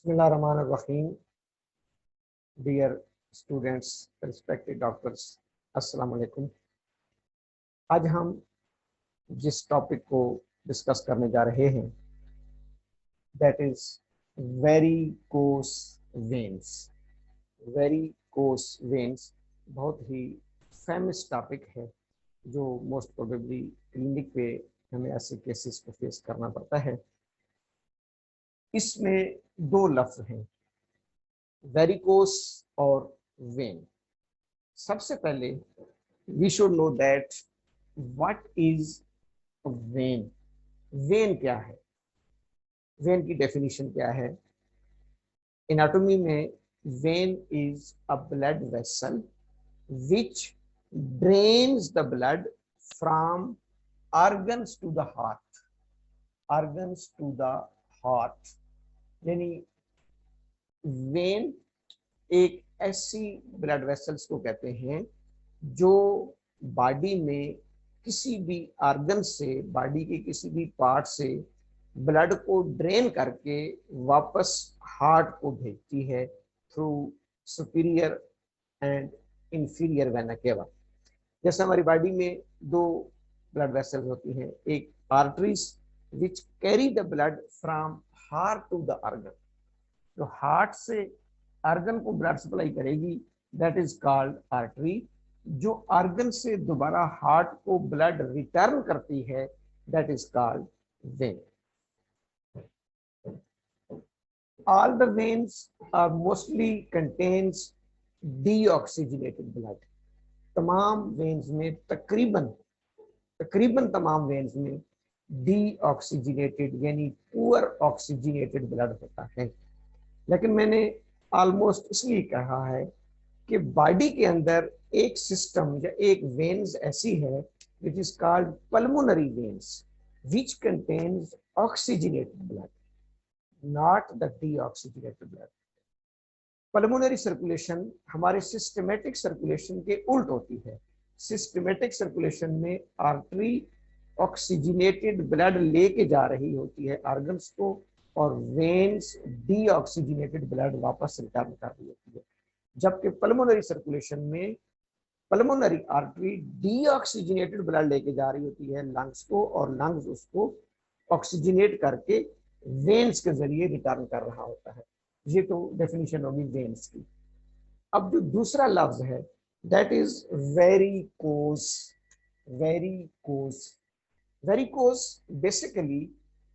बिस्मिल्लाहिर्रहमानिर्रहीम। Dear students, respected doctors, अस्सलाम वालेकुम। आज हम जिस टॉपिक को डिस्कस करने जा रहे हैं that is varicose veins. Varicose veins बहुत ही फेमस टॉपिक है जो मोस्ट प्रोबेबली क्लिनिक पे हमें ऐसे केसेस को फेस करना पड़ता है। इसमें दो लफ्ज हैं, वेरिकोस और वेन। सबसे पहले we should know that what is vein. वेन क्या है, वेन की डेफिनेशन क्या है। एनाटॉमी में vein is a blood vessel which drains the blood from organs to the heart. Organs to the heart यानी वेन एक ऐसी ब्लड वेसल्स को कहते हैं जो बॉडी में किसी भी ऑर्गन से, बॉडी के किसी भी पार्ट से ब्लड को ड्रेन करके वापस हार्ट को भेजती है through superior and inferior vena cava. जैसे हमारी बॉडी में दो ब्लड वेसल्स होती हैं, एक arteries which carry the blood from heart to the organ, जो हार्ट से ऑर्गन को ब्लड सप्लाई करेगी, दैट इज कॉल्ड आर्टरी। जो ऑर्गन से दोबारा हार्ट को ब्लड रिटर्न करती है that is called vein. All the veins are mostly contains deoxygenated blood. तमाम वेन्स में तकरीबन तमाम वेन्स में डीऑक्सीजनेटेड यानी पुअर ऑक्सीजनेटेड ब्लड होता है। लेकिन मैंने ऑलमोस्ट इसलिए कहा है कि बॉडी के अंदर एक सिस्टम या एक वेन्स ऐसी है which is called pulmonary veins which contains oxygenated blood, not the deoxygenated blood. Pulmonary circulation हमारे सिस्टमेटिक सर्कुलेशन के उल्ट होती है। सिस्टमेटिक सर्कुलेशन में आर्टरी ऑक्सीजनेटेड ब्लड लेके जा रही होती है ऑर्गन्स को, और वेन्स डीऑक्सीजनेटेड ब्लड वापस रिटर्न कर रही होती है। जबकि पल्मोनरी सर्कुलेशन में पल्मोनरी आर्टरी डीऑक्सीजनेटेड ब्लड लेके जा रही होती है लंग्स को, और लंग्स उसको ऑक्सीजनेट करके वेन्स के जरिए रिटर्न कर रहा होता है। ये तो डेफिनेशन होगी वेन्स की। अब जो दूसरा लफ्ज है that is varicose. Varicose varicose basically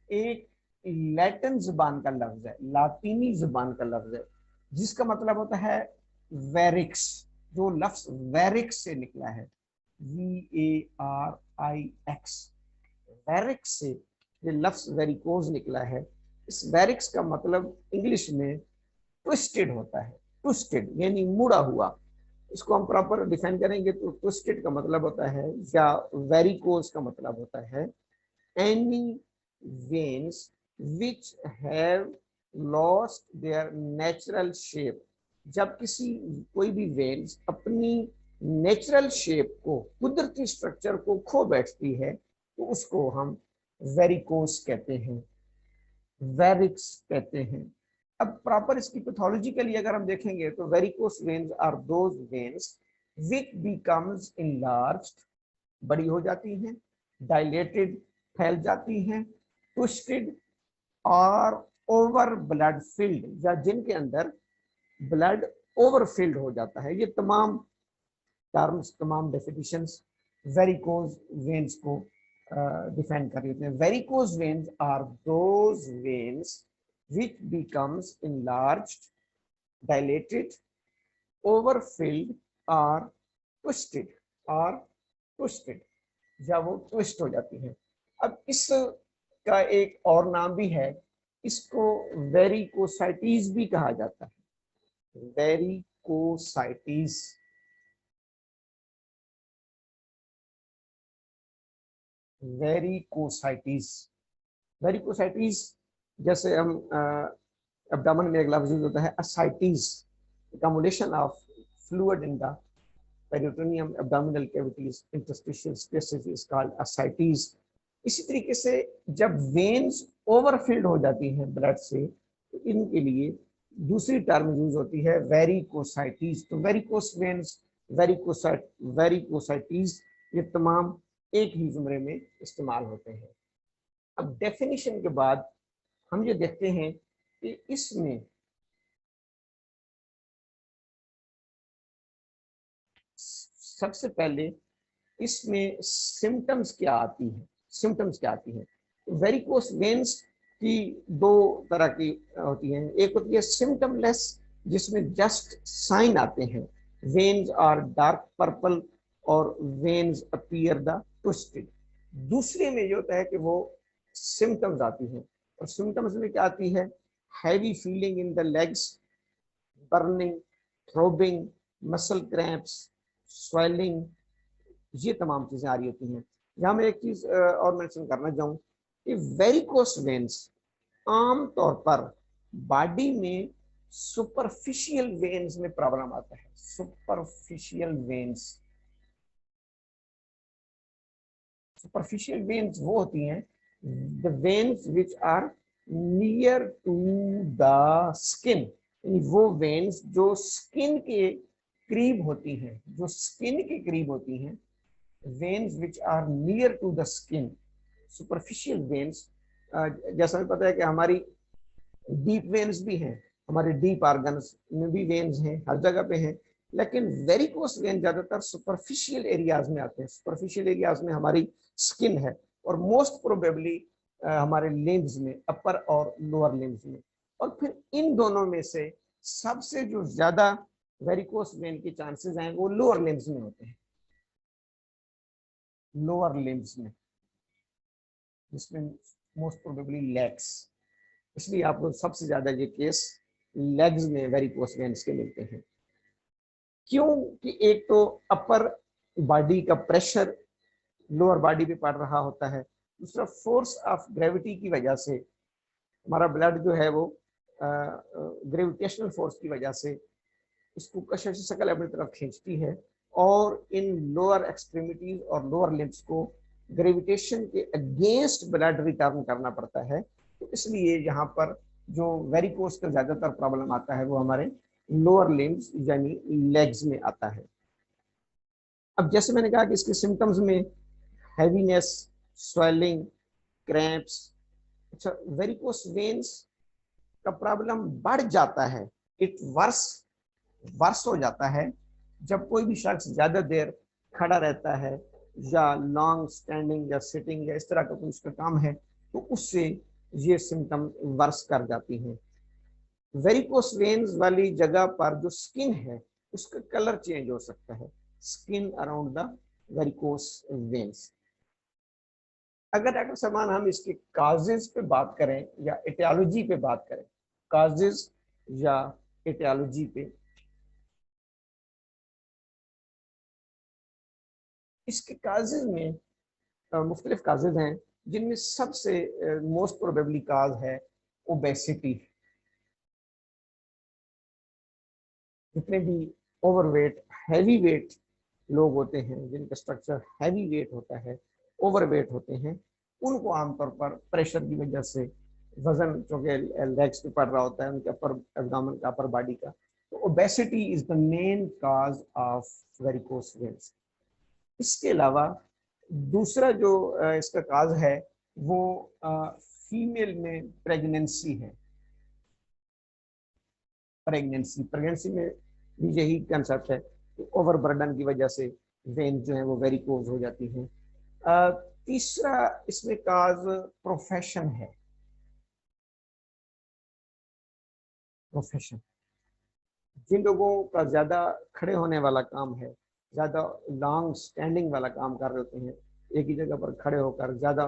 एक लैटिन जुबान का लफ्ज है, लातीनी जुबान का लफ्ज है, जिसका मतलब होता है वेरिक्स। जो लफ्ज वेरिक्स से निकला है, VARIX, वेरिक्स से ये लफ्ज वेरिकोज निकला है। इस वेरिक्स का मतलब इंग्लिश में ट्विस्टेड होता है। ट्विस्टेड यानी मुड़ा हुआ। इसको हम प्रॉपर डिफाइन करेंगे तो ट्विस्टेड का मतलब होता है, या वेरिकोज का मतलब होता है any veins which have lost their natural shape। जब कोई भी वेन्स अपनी नेचुरल शेप को, कुदरती स्ट्रक्चर को खो बैठती है तो उसको हम वेरिकोस कहते हैं, वेरिक्स कहते हैं। अब प्रॉपर इसकी पैथोलॉजिकली अगर हम देखेंगे तो varicose veins are those veins which becomes enlarged, बड़ी हो जाती हैं, डायलेटेड फैल जाती हैं, ट्विस्टेड और ओवर ब्लड फिल्ड, या जिनके अंदर ब्लड ओवरफिल्ड हो जाता है। ये तमाम टर्म्स, तमाम डेफिनेशंस वेरिकोज वेन्स को डिफाइन कर रही हैं। Varicose veins are those veins which becomes enlarged, dilated, overfilled or twisted, या वो ट्विस्ट हो जाती है। अब इस का एक और नाम भी है, इसको वेरिकोसाइटिस भी कहा जाता है। वेरिकोसाइटिस। वेरिकोसाइटिस वेरिकोसाइटिस जैसे हम एब्डोमेन में एक लफ्ज यूज होता है ascites, accumulation of fluid in the peritoneum, abdominal cavities, interstitial spaces is called ascites। इसी तरीके से जब वेन्स ओवरफिल्ड हो जाती हैं ब्लड से तो इनके लिए दूसरी टर्म यूज होती है वेरिकोसाइटिस। तो वेरिकोस वेन्स, वेरिकोसाइटिस, ये तमाम एक ही जुमरे में इस्तेमाल होते हैं। अब डेफिनेशन के बाद हम ये देखते हैं कि इसमें सबसे पहले इसमें सिम्टम्स क्या आती है, वेरिकोस वेन्स की दो तरह की होती हैं। एक होती है सिम्टमलेस, जिसमें जस्ट साइन आते हैं, वेन्स आर डार्क पर्पल और वेन्स अपीयर द ट्विस्टेड। दूसरे में जो होता है कि वो सिम्टम्स आती हैं, और सिम्टम्स में क्या आती है, heavy feeling in the legs, burning, throbbing, muscle cramps, swelling, ये तमाम चीजें आ रही होती हैं। यहाँ मैं एक चीज और मेंशन करना चाहूँ कि वेरिकोस वेन्स आम तौर पर बॉडी में सुपरफिशियल वेन्स में प्रॉब्लम आता है। सुपरफिशियल वेन्स वो होती हैं the veins which are near to the skin, वो वेन्स जो स्किन के करीब होती हैं, veins which are near to the skin, superficial veins. जैसा हमें पता है कि हमारी डीप वेन्स भी हैं, हमारे डीप ऑर्गन्स में भी वेन्स हैं, हर जगह पे हैं, लेकिन वेरिकोस वेन ज्यादातर सुपरफिशियल एरियाज में आते हैं। सुपरफिशियल एरियाज में हमारी स्किन है, और मोस्ट प्रोबेबली हमारे लिम्स में, अपर और लोअर लिम्स में। और फिर इन दोनों में से सबसे जो ज्यादा वेरिकोस वेन के चांसेस हैं वो लोअर लिम्स में होते हैं, लोअर लिम्स में, जिसमें मोस्ट प्रोबेबली लेग्स। इसलिए आपको सबसे ज्यादा ये केस लेग्स में वेरिकोस वेन्स के मिलते हैं। क्यों कि एक तो अपर बॉडी का प्रेशर लोअर बॉडी पे पड़ रहा होता है, दूसरा फोर्स ऑफ ग्रेविटी की वजह से हमारा ब्लड जो है वो ग्रेविटेशनल फोर्स की वजह से इसको कशिश शक्ल अपनी तरफ खींचती है, और इन लोअर एक्सट्रीमिटीज और लोअर लिम्स को ग्रेविटेशन के अगेंस्ट ब्लड रिटर्न करना पड़ता है। तो इसलिए यहाँ पर जो वेरिकोस का ज्यादातर प्रॉब्लम आता है वो हमारे लोअर लिम्स यानी लेग्स में आता है। अब जैसे मैंने कहा कि इसके सिम्टम्स में हैवीनेस, स्वेलिंग, क्रैम्प्स। अच्छा, वेरिकोस वेन्स का प्रॉब्लम बढ़ जाता है, इट वर्स हो जाता है जब कोई भी शख्स ज्यादा देर खड़ा रहता है, या लॉन्ग स्टैंडिंग या सिटिंग या इस तरह का कोई उसका काम है, तो उससे ये सिम्टम वर्स कर जाती हैं। वेरिकोस वेन्स वाली जगह पर जो स्किन है उसका कलर चेंज हो सकता है, skin around the varicose veins. अगर डॉक्टर सलमान हम इसके काजेस पे बात करें या एटियोलॉजी पे बात करें, काजेस या एटियोलॉजी पे, इसके काजेस में मुख्तलिफ काजेस हैं, जिनमें सबसे मोस्ट प्रोबेबली काज है ओबेसिटी। जितने भी ओवरवेट, हैवी वेट लोग होते हैं, जिनका स्ट्रक्चर हैवी वेट होता है, ओवरवेट होते हैं, उनको आमतौर पर प्रेशर की वजह से वजन चूंकि लेग्स पे पड़ रहा होता है, उनके अपर एब्डोमेन का, अपर बॉडी का, तो obesity is the main cause of varicose veins. इसके अलावा दूसरा जो इसका काज है वो फीमेल में प्रेगनेंसी है। प्रेगनेंसी में भी यही कंसेप्ट है, ओवरबर्डन की वजह से वेन जो है वो वेरिकोज हो जाती हैं। तीसरा इसमें काज प्रोफेशन है। प्रोफेशन, जिन लोगों का ज्यादा खड़े होने वाला काम है, ज्यादा लॉन्ग स्टैंडिंग वाला काम कर रहे होते हैं, एक ही जगह पर खड़े होकर ज्यादा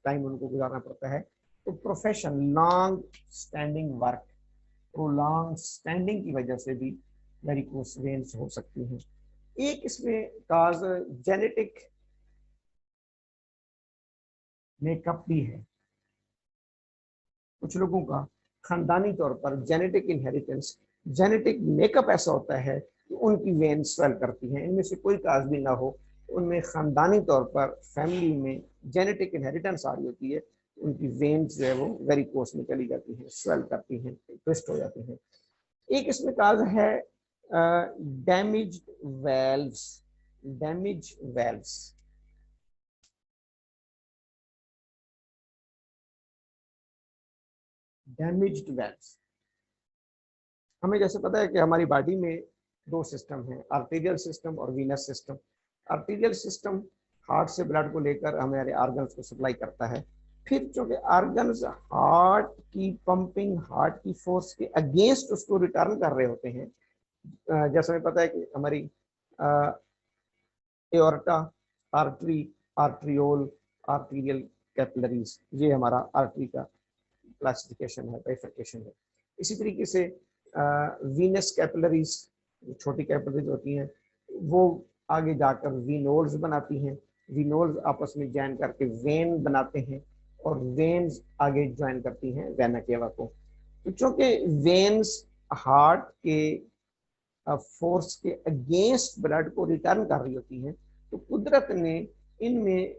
टाइम उनको गुजारना पड़ता है, तो profession, long standing work, prolong standing की वजह से भी वेरिकोस वेन्स हो सकती हैं। एक इसमें काज जेनेटिक मेकअप भी है। कुछ लोगों का खानदानी तौर पर जेनेटिक इनहेरिटेंस, जेनेटिक मेकअप ऐसा होता है कि उनकी वेन स्वेल करती हैं। इनमें से कोई काज भी ना हो, उनमें खानदानी तौर पर फैमिली में जेनेटिक इनहेरिटेंस आ रही होती है, उनकी वेन्स जो है वो वेरिकोस में चली जाती हैं, स्वेल करती हैं, ट्विस्ट हो जाती हैं। एक इसमें काज है damaged valves, damage valves. Damaged valves, हमें जैसे पता है कि हमारी बॉडी में दो सिस्टम हैं, आर्टेरियल सिस्टम और venous system. Arterial system heart से ब्लड को लेकर हमारे ऑर्गन्स को सप्लाई करता है। फिर चूंकि ऑर्गन्स हार्ट की पंपिंग, हार्ट की फोर्स के अगेंस्ट उसको रिटर्न कर रहे होते हैं, जैसे हमें पता है कि हमारी aorta, artery, arteriole, arterial capillaries, ये हमारा आर्टरी का क्लासिफिकेशन है, बाइफर्केशन है। इसी तरीके से वीनस कैपिलरीज, छोटी कैपिलरीज होती हैं, वो आगे जाकर वीनोल्स बनाती हैं, वीनोल्स आपस में ज्वाइन करके वेन बनाते हैं, और वेन्स आगे ज्वाइन करती हैं वेना केवा को। तो चूंकि वेन्स हार्ट के फोर्स के अगेंस्ट ब्लड को रिटर्न कर रही होती हैं, तो कुदरत ने इनमें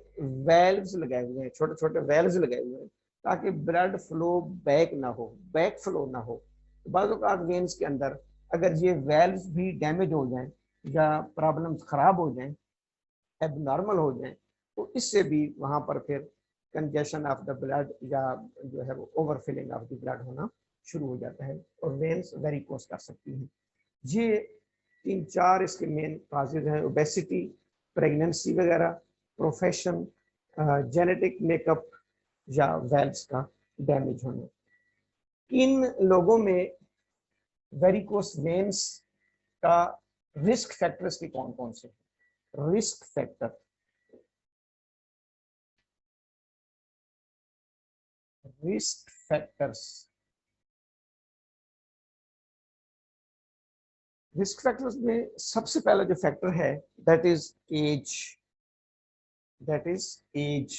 वेल्व्स लगाए हुए हैं, छोटे छोटे वेल्व्स लगाए हुए हैं, ताकि ब्लड फ्लो बैक ना हो, बैक फ्लो ना हो। तो बाज़ औक़ात वेन्स के अंदर अगर ये वेल्व्स भी डैमेज हो जाएं या प्रॉब्लम्स खराब हो जाएं, एबनॉर्मल हो जाएं, तो इससे भी वहाँ पर फिर कंजेशन ऑफ द ब्लड या जो है वो ओवरफिलिंग ऑफ द ब्लड होना शुरू हो जाता है, और वेन्स वेरिकोस कर सकती हैं। ये 3-4 इसके मेन काजेज हैं, ओबेसिटी, प्रेगनेंसी वगैरह, प्रोफेशन, जेनेटिक मेकअप या वेल्व्स का डैमेज होना। इन लोगों में वेरिकोस वेन्स का रिस्क फैक्टर्स के कौन कौन से? Risk factor, risk factors, risk factors में सबसे पहला जो फैक्टर है that is age, that is age.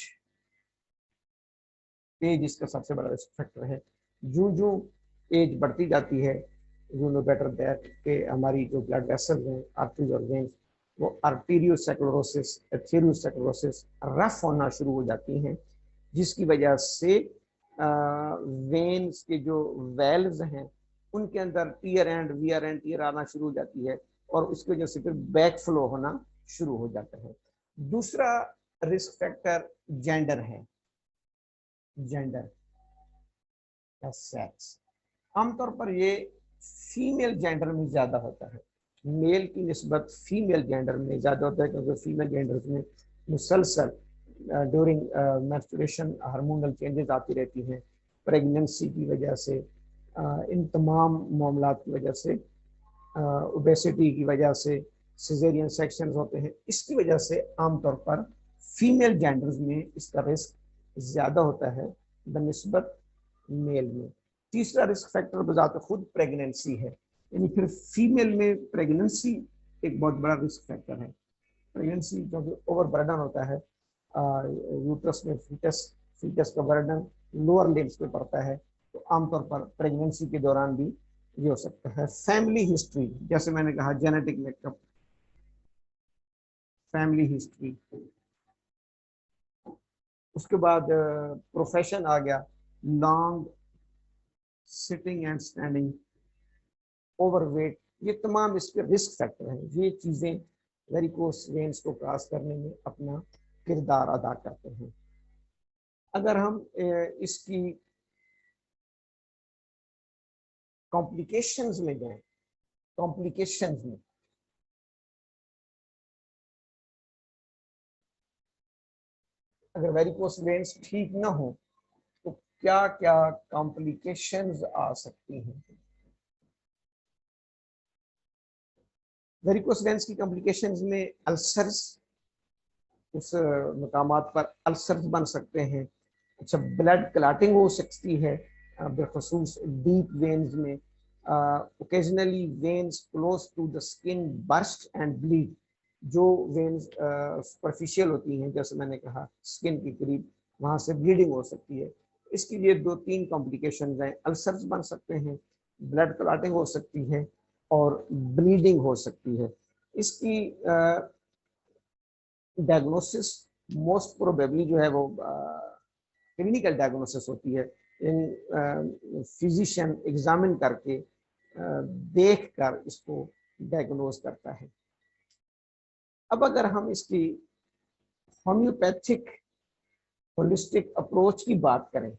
Age इसका सबसे बड़ा रिस्क फैक्टर है। जो जो एज बढ़ती जाती है, यू नो बेटर दैट कि हमारी जो ब्लड वेसल्स हैं, आर्टरीज और वेन्स, वो आर्टीरियोस्क्लेरोसिस, एथेरोस्क्लेरोसिस रफ होना शुरू हो जाती हैं, जिसकी वजह से वेन्स के जो वेल्व्स हैं उनके अंदर tear and wear and tear आना शुरू हो जाती है, और उसकी वजह से फिर बैक फ्लो होना शुरू हो जाता है। दूसरा रिस्क फैक्टर जेंडर है, जेंडर या सेक्स। आमतौर पर ये फीमेल जेंडर में ज्यादा होता है, मेल की निस्बत फीमेल जेंडर में ज्यादा होता है, क्योंकि फीमेल जेंडर में मुसलसल ड्यूरिंग मेंस्ट्रुएशन हार्मोनल चेंजेस आती रहती हैं, प्रेगनेंसी की वजह से, इन तमाम मामलात की वजह से, ओबेसिटी की वजह से, सिजेरियन सेक्शंस होते हैं, इसकी वजह से आमतौर पर फीमेल जेंडर्स में इसका रिस्क ज़्यादा होता है बनिस्बत मेल में। तीसरा रिस्क फैक्टर बजाते खुद प्रेगनेंसी है, यानी फिर फीमेल में प्रेगनेंसी एक बहुत बड़ा रिस्क फैक्टर है। प्रेगनेंसी क्योंकि ओवर बर्डन होता है यूट्रस में, फीटस का बर्डन लोअर लिम्स पे पड़ता है, तो आमतौर पर प्रेगनेंसी के दौरान भी ये हो सकता है। फैमिली हिस्ट्री, जैसे मैंने कहा जेनेटिक मेकअप, फैमिली हिस्ट्री। उसके बाद प्रोफेशन आ गया, long sitting and standing, overweight, ये तमाम इसके रिस्क फैक्टर हैं। ये चीज़ें वेरिकोस वेन्स को क्रॉस करने में अपना किरदार अदा करते हैं। अगर हम इसकी कॉम्प्लिकेशंस में जाएं, कॉम्प्लिकेशंस में अगर वेरिकोस वेन्स ठीक ना हो तो क्या क्या कॉम्प्लिकेशंस आ सकती हैं? वेरिकोस वेन्स की कॉम्प्लिकेशंस में अल्सर्स, उस मकामात पर अल्सर्स बन सकते हैं। अच्छा, ब्लड क्लॉटिंग हो सकती है बिलखसूस डीप वेन्स में। Occasionally veins close to the skin burst and bleed, जो वेन्स सुपरफिशियल होती हैं, जैसे मैंने कहा स्किन के करीब, वहाँ से ब्लीडिंग हो सकती है। इसके लिए 2-3 कॉम्प्लिकेशन हैं, अल्सर्स बन सकते हैं, ब्लड क्लॉटिंग हो सकती है, और ब्लीडिंग हो सकती है। इसकी डायग्नोसिस मोस्ट प्रोबेबली जो है वो क्लिनिकल डायग्नोसिस होती है, फिजिशियन एग्जामिन करके देख कर इसको डायग्नोज करता है। अब अगर हम इसकी होम्योपैथिक होलिस्टिक अप्रोच की बात करें,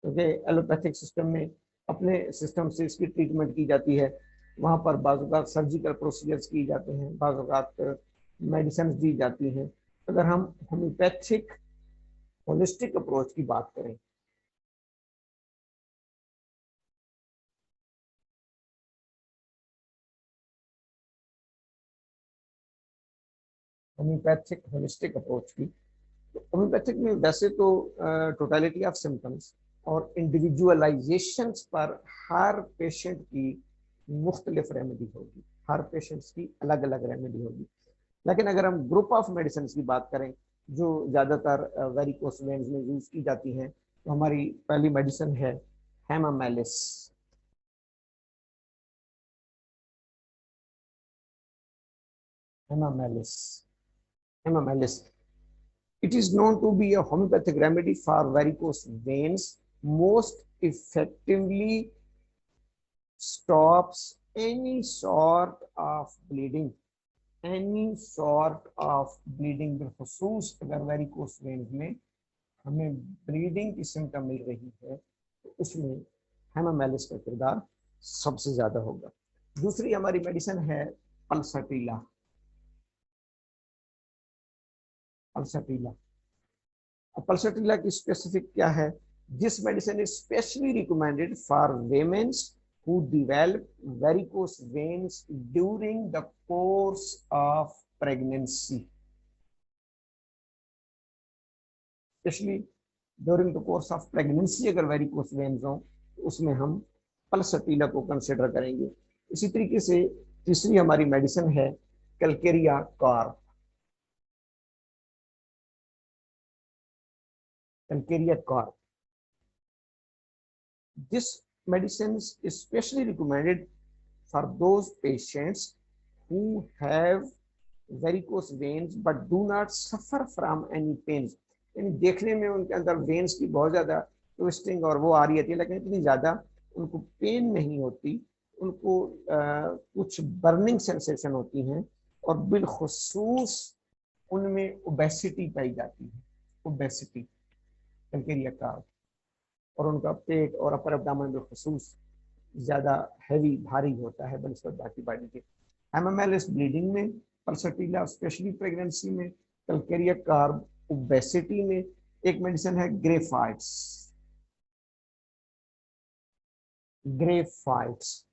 क्योंकि एलोपैथिक सिस्टम में अपने सिस्टम से इसकी ट्रीटमेंट की जाती है, वहाँ पर बाज़ सर्जिकल प्रोसीजर्स की जाते हैं, बाज़ मेडिसिन दी जाती हैं। अगर हम होम्योपैथिक होलिस्टिक अप्रोच की बात करें, होम्योपैथिक होलिस्टिक अप्रोच की, तो होम्योपैथिक में वैसे तो टोटलिटी ऑफ सिम्टम्स और इंडिविजुअलाइजेशंस पर हर पेशेंट की मुख्तलिफ रेमेडी होगी, हर पेशेंट्स की अलग अलग रेमेडी होगी। लेकिन अगर हम ग्रुप ऑफ मेडिसिन की बात करें जो ज़्यादातर वेरिकोस वेन्स में यूज की जाती हैं, तो हमारी पहली मेडिसिन है hamamelis. Hamamelis hamamelis it is known to be a homeopathic remedy for varicose veins, most effectively stops any sort of bleeding, any sort of bleeding। बिलखसूस अगर वेरिकोस वेन्स में हमें ब्लीडिंग की सिम्टम मिल रही है तो उसमें हेमामेलिस का किरदार सबसे ज्यादा होगा। दूसरी हमारी मेडिसिन है पल्सटीला। पल्सटीला पल्सटीला की स्पेसिफिक क्या है? This medicine is specially recommended for women's who develop varicose veins during the course of pregnancy, specially during the course of pregnancy. अगर वेरिकोस वेन्स हो तो उसमें हम पल्सटीला को कंसिडर करेंगे। इसी तरीके से तीसरी हमारी मेडिसिन है Calcarea carp. Calcarea carp, this medicine is specially recommended for those patients who have varicose veins but do not suffer from any pains। यानी देखने में उनके अंदर वेन्स की बहुत ज्यादा ट्विस्टिंग और वो आ रही है, लेकिन इतनी ज्यादा उनको पेन नहीं होती, उनको कुछ बर्निंग सेंसेशन होती हैं और बिलखसूस उनमें ओबेसिटी पाई जाती है, ओबेसिटी कैलकेरिया का। और उनका पेट और अपर एब्डोमेन बिलखसूस ज्यादा हैवी भारी होता है बनस्पत बाकी बॉडी के। एमएमएल ब्लीडिंग में, पल्सटीला स्पेशली प्रेगनेंसी में, कैलकेरिया कार्ब ओबेसिटी में। एक मेडिसिन है graphites. Graphites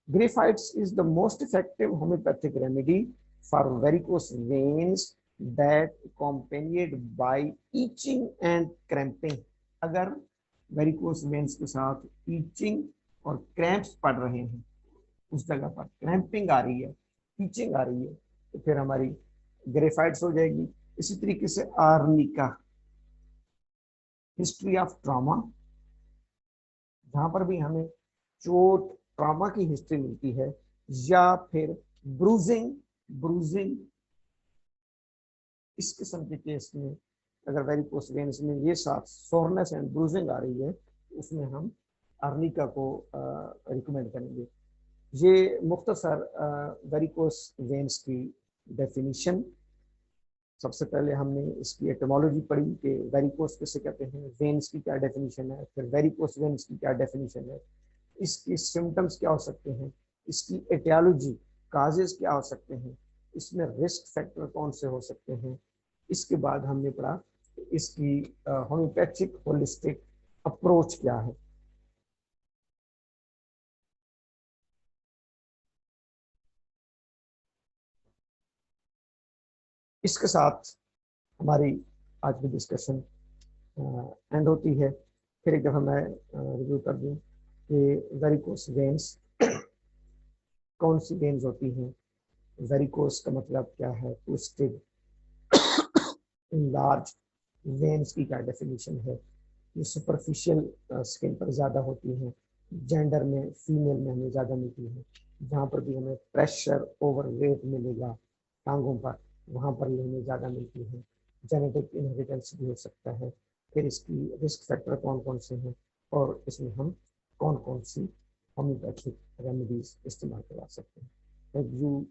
graphites is the most effective homeopathic remedy for varicose veins that accompanied by itching and cramping। अगर वेरिकोस वेन्स के साथ ईचिंग और क्रैम्प्स पड़ रहे हैं, उस जगह पर क्रैम्पिंग आ रही है, ईचिंग आ रही है, तो फिर हमारी ग्रेफाइट्स हो जाएगी। इसी तरीके से आर्निका, हिस्ट्री ऑफ ट्रॉमा, जहां पर भी हमें चोट ट्रॉमा की हिस्ट्री मिलती है, या फिर ब्रूजिंग ब्रूजिंग इस किस्म के केस में अगर वेरिकोस वेन्स में ये साथ सोरनेस एंड ब्रूजिंग आ रही है, उसमें हम आर्निका को रिकमेंड करेंगे। ये मुख्तसर वेरिकोस वेन्स की डेफिनेशन। सबसे पहले हमने इसकी एटमोलॉजी पढ़ी कि वेरिकोस किसे कहते हैं, वेन्स की क्या डेफिनेशन है, फिर वेरिकोस वेन्स की क्या डेफिनेशन है, इसकी सिम्टम्स क्या हो सकते हैं, इसकी एटियोलॉजी, काजेस क्या हो सकते हैं, इसमें रिस्क फैक्टर कौन से हो सकते हैं। इसके बाद हमने पढ़ा इसकी होम्योपैथिक होलिस्टिक अप्रोच क्या है। इसके साथ हमारी आज की डिस्कशन एंड होती है। फिर एक दफ़ा मैं रिव्यू कर दूं कि वेरिकोस वेन्स कौन सी वेन्स होती हैं, वेरिकोस का मतलब क्या है, ट्विस्टेड लार्ज वेन्स की क्या डेफिनेशन है। ये सुपरफिशियल स्किन पर ज़्यादा होती हैं, जेंडर में फीमेल में हमें ज़्यादा मिलती है। जहाँ पर भी हमें प्रेशर ओवरवेट मिलेगा टांगों पर, वहाँ पर ये हमें ज़्यादा मिलती है। जेनेटिक इनहेरिटेंस भी हो सकता है। फिर इसकी रिस्क फैक्टर कौन कौन से हैं और इसमें हम कौन कौन सी होम्योपैथिक रेमेडीज इस्तेमाल करवा सकते हैं। Thank you.